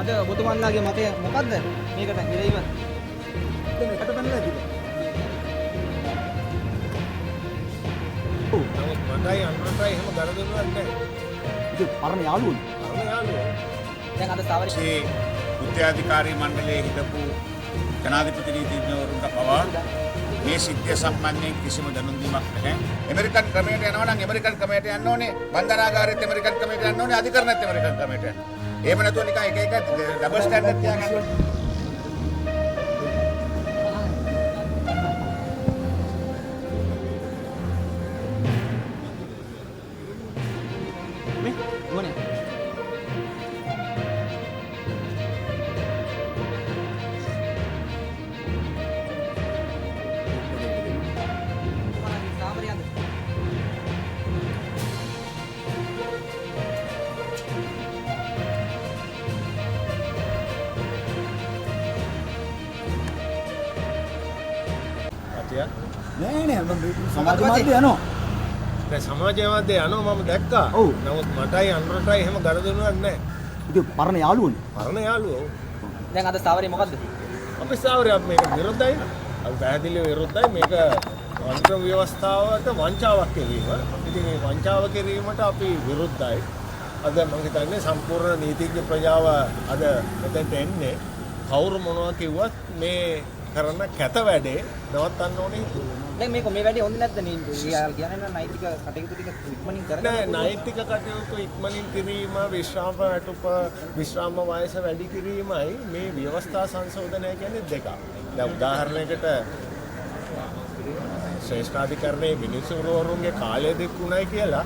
අද ඔබතුමන්ලාගේ මතය මොකද්ද මේකට විරෙයිව? මේකට බැලලා තිබෙනවා. නමුත් මටයි අනුරටයි එහෙම ගනුදෙනුවක් නැහැ. ඉතින් පරණ යාළුවනේ. පරණ යාළුවෝ. දැන් අද ස්ථාවරයේ ඒ උද්‍යාධිකාරී මණ්ඩලයේ හිටපු ජනාධිපති නීතිඥවරුන්ට පවා මේ සිද්ධිය සම්බන්ධයෙන් කිසිම දැනුම් දීමක් නැහැ. ඇමරිකන් ක්‍රමයට යනවා නම් ඇමරිකන් ක්‍රමයට යන්න ඕනේ. බන්ධනාගාරෙත් ඇමරිකන් ක්‍රමයට යන්න ඕනේ. අධිකරණෙත් ඇමරිකන් ක්‍රමයට යන්න. එහෙම නැතුව නිකන් එක ඩබල් ස්ටෑන්ඩඩ් තියාගන්න. මේ ඕනේ. ස්ථාවරයේ අද අතිය. නෑ මම සමාජ මාධ්‍ය යනවා. දැන් සමාජ මාධ්‍ය යනවා මම දැක්කා. ඔව්. නමුත් මටයි අනුරටයි එහෙම ගනුදෙනුවක් නැහැ. ඉතින් පරණ යාළුවනේ. පරණ යාළුවෝ. දැන් අද ස්ථාවරයේ මොකද්ද? අපි ස්ථාවරයක් මේක විරුද්ධයි. අපි පැහැදිලිව විරුද්ධයි. මේක වංචන ව්‍යවස්ථාවට වංචාවක් කිරීම. ඉතින් මේ වංචාව කිරීමට අපි විරුද්ධයි. අද මම හිතන්නේ සම්පූර්ණ නීතිඥ ප්‍රජාව අද මෙතෙන්ට එන්නේ කවුරු මොනවා කිව්වත් මේ කරන කැත වැඩේ නවත්තන්න ඕනේ. දැන් මේක මේ වැඩේ හොඳ නැද්ද නේ? යාල් කියන්නේ නෛතික කටයුතු ටික ඉක්මනින් කරගන්න. නෑ නෛතික කටයුතු ඉක්මනින් කිරීම විශ්‍රාම වැටුප විශ්‍රාම වයස වැඩි කිරීමයි මේ ව්‍යවස්ථා සංශෝධනය කියන්නේ දෙකක්. දැන් උදාහරණයකට ශ්‍රේෂ්ඨාධිකරණයේ මිනිසුරුවරුන්ගේ කාලය දික්ුණයි කියලා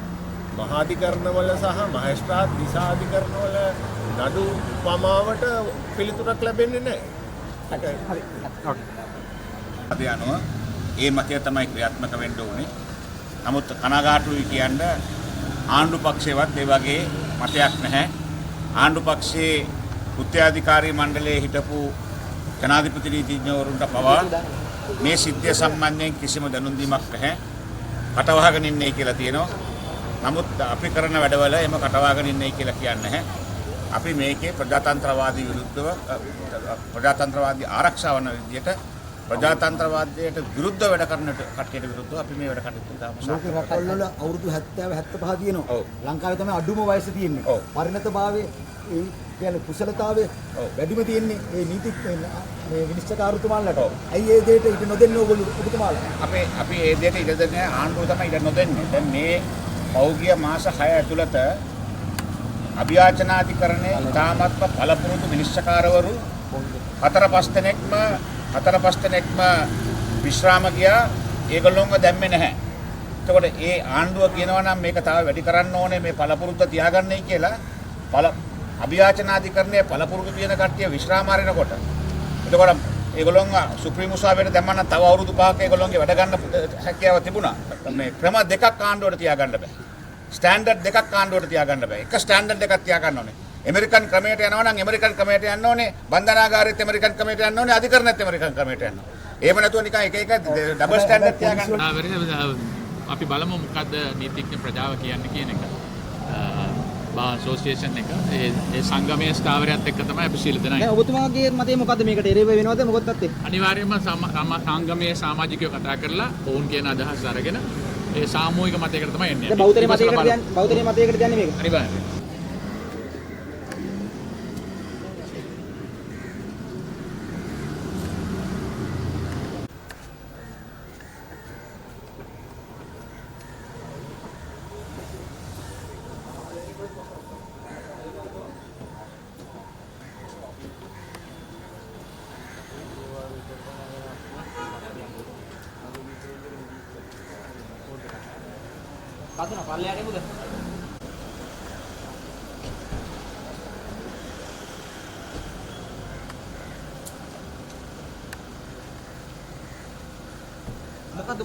මහාධිකරණවල සහ මහේස්ත්‍රාත් දිසාධිකරණවල නඩු පමාවට පිළිතුරක් ලැබෙන්නේ නැහැ. හරි. අද යනවා ඒ මතය තමයි ක්‍රියාත්මක වෙන්න ඕනේ. නමුත් කනගාටුයි කියන්න ආණ්ඩු පක්ෂේවත් ඒ වගේ මතයක් නැහැ. ආණ්ඩු පක්ෂයේ උද්‍යාධිකාරී මණ්ඩලයේ හිටපු ජනාධිපති නීතිඥවරුන්ට පවා මේ සිද්ධිය සම්බන්ධයෙන් කිසිම දැනුම් දීමක් නැහැ. කටවහගෙන ඉන්නේ කියලා තියෙනවා. නමුත් අපි කරන වැඩවල එම කටවහගෙන ඉන්නේ කියලා කියන්නේ නැහැ. අපි මේකේ ප්‍රජාතන්ත්‍රවාදී විරුද්ධව ප්‍රජාතන්ත්‍රවාදී ආරක්ෂාව වන විදියට ප්‍රජාතන්ත්‍රවාදයට විරුද්ධ වැඩ කරන කට්ටියට විරුද්ධව අපි මේ වැඩ කටයුතු ලෝක රටවල් වල අවුරුදු 70 75 තියෙනවා. ඔව්. ලංකාවේ තමයි අඩුම වයස තියෙන්නේ. ඔව්. පරිණතභාවයේ ඒ කියන්නේ කුසලතාවයේ ඔව්. වැඩිම තියෙන්නේ ඒ නීති මේ විනිශ්චයකාරතුමාලට. ඔව්. ඇයි ඒ දෙයට ඉඩ නොදෙන්නේ ඕගොල්ලෝ ඔබතුමාලා? අපි ඒ දෙයට ඉඩ දෙන්නේ ආණ්ඩුව තමයි ඉඩ නොදෙන්නේ. දැන් මේ පෞද්ගලික මාස 6 ඇතුළත අභියාචනාධිකරණයේ ඉතාමත්ම පළපුරුදු විනිශ්චයකාරවරු 4-5 දෙනෙක්ම විශ්‍රාම ගියා. ඒගොල්ලෝන්ව දැම්මේ නැහැ. එතකොට ඒ ආණ්ඩුව කියනවා නම් මේක තව වැඩි කරන්න ඕනේ මේ පළපුරුද්ද තියාගන්නයි කියලා අභියාචනාධිකරණයේ පළපුරුදු තියෙන කට්ටිය විශ්‍රාම හරිනකොට එතකොට ඒගොල්ලෝන්ව සුප්‍රීම උසාවියට දැම්මම නම් තව අවුරුදු 5ක ඒගොල්ලෝන්ගේ වැඩ ගන්න හැකියාව තිබුණා. මේ ක්‍රම දෙකක් ආණ්ඩුවට තියාගන්න බෑ. ස්ටෑන්ඩඩ් දෙකක් ආණ්ඩුවට තියාගන්න බෑ. එක ස්ටෑන්ඩඩ් එකක් තියාගන්න ඕනේ. ඇමරිකන් ක්‍රමයට යනවා නම් ඇමරිකන් ක්‍රමයට යන්න ඕනේ. බන්ධනාගාරෙත් ඇමරිකන් ක්‍රමයට යන්න ඕනේ. අධිකරණෙත් ඇමරිකන් ක්‍රමයට යන්න ඕනේ. එහෙම නැතුව නිකන් එක ඩබල් ස්ටෑන්ඩඩ් තියාගන්න. අපි බලමු මොකද්ද නීතිඥ ප්‍රජාව කියන්නේ කියන එක. බා ඇසෝසියේෂන් එක ඒ සංගමයේ ස්ථාවරයත් එක්ක තමයි අපි සීල දෙනයි. දැන් ඔබතුමාගේ මතය මොකද්ද මේකට එරෙහිව වෙනවද මොකක්ද නැත්තේ? අනිවාර්යයෙන්ම සංගමයේ සමාජිකයෝ කතා කරලා ඔවුන් කියන අදහස් අරගෙන ඒ සාමූහික මතයකට තමයි එන්නේ. දැන් බෞද්ධ මතයකට කියන්නේ මේක. අනිවාර්යයෙන්. කතුන පල්ලයට එමුද? මොකද්ද